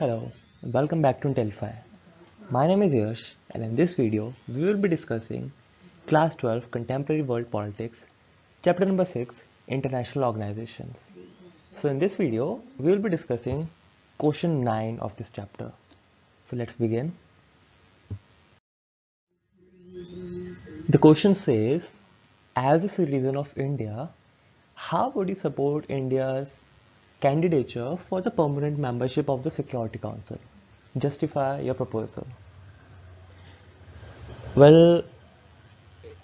Hello, welcome back to Intelify. My name is Yash, and in this video, we will be discussing Class 12 Contemporary World Politics, Chapter number 6 International Organizations. So, in this video, we will be discussing question 9 of this chapter. So, let's begin. The question says, as a citizen of India, how would you support India's candidature for the permanent membership of the Security Council? Justify your proposal. Well,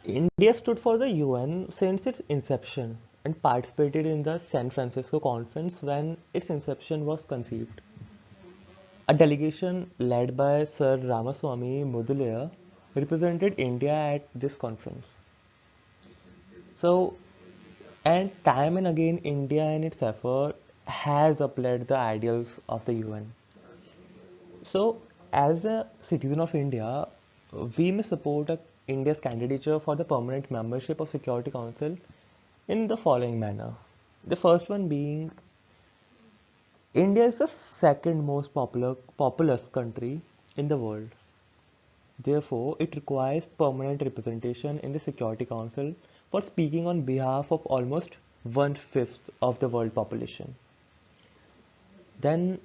India stood for the UN since its inception and participated in the San Francisco Conference when its inception was conceived. A delegation led by Sir Ramaswamy Mudaliar represented India at this conference. So, and time and again, India in its effort has upheld the ideals of the UN. So, as a citizen of India, we may support India's candidature for the permanent membership of Security Council in the following manner. The first one being India is the second most populous country in the world. Therefore, it requires permanent representation in the Security Council for speaking on behalf of almost one-fifth of the world population. Then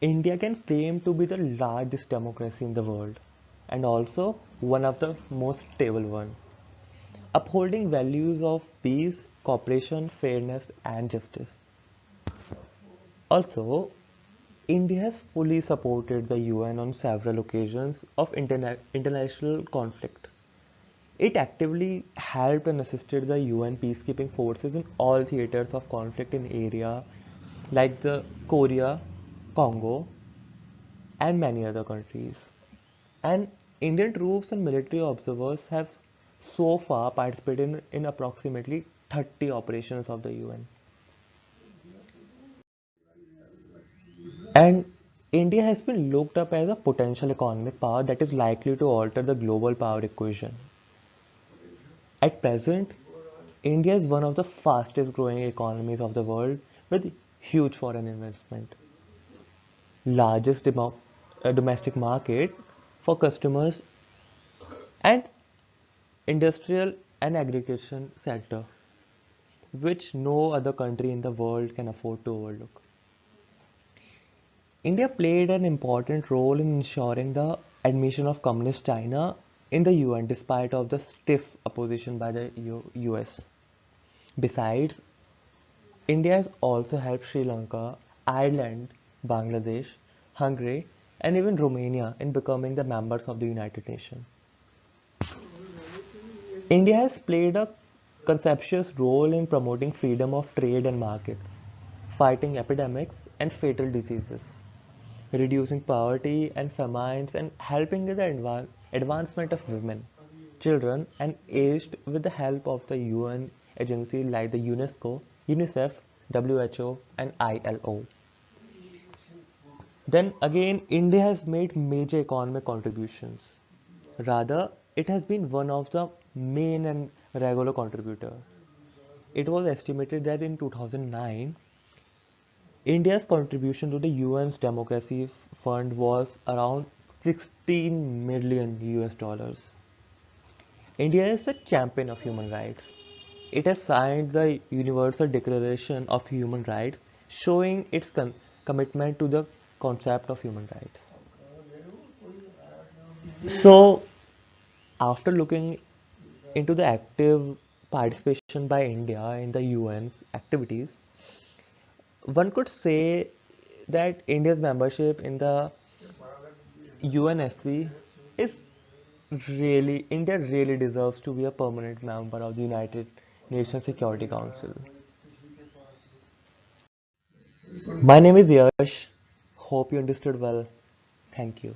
India can claim to be the largest democracy in the world and also one of the most stable one, upholding values of peace, cooperation, fairness and justice. Also, India has fully supported the UN on several occasions of international conflict. It actively helped and assisted the UN peacekeeping forces in all theaters of conflict in area like the Korea, Congo, and many other countries. And Indian troops and military observers have so far participated in approximately 30 operations of the UN. And India has been looked up as a potential economic power that is likely to alter the global power equation. At present, India is one of the fastest growing economies of the world with huge foreign investment, largest domestic market for customers, and industrial and agriculture sector, which no other country in the world can afford to overlook. India played an important role in ensuring the admission of Communist China in the UN despite of the stiff opposition by the US. Besides, India has also helped Sri Lanka, Ireland, Bangladesh, Hungary, and even Romania in becoming the members of the United Nations. India has played a conspicuous role in promoting freedom of trade and markets, fighting epidemics and fatal diseases, reducing poverty and famines, and helping in the advancement of women, children, and aged with the help of the UN agencies like the UNESCO, UNICEF, WHO, and ILO. Then again, India has made major economic contributions. Rather, it has been one of the main and regular contributor. It was estimated that in 2009, India's contribution to the UN's Democracy Fund was around 16 million US dollars. India is a champion of human rights. It has signed the Universal Declaration of Human Rights, showing its commitment to the concept of human rights. So, after looking into the active participation by India in the UN's activities, one could say that India's membership in the UNSC is India really deserves to be a permanent member of the United Nations Security Council. My name is Yash. Hope you understood well. Thank you.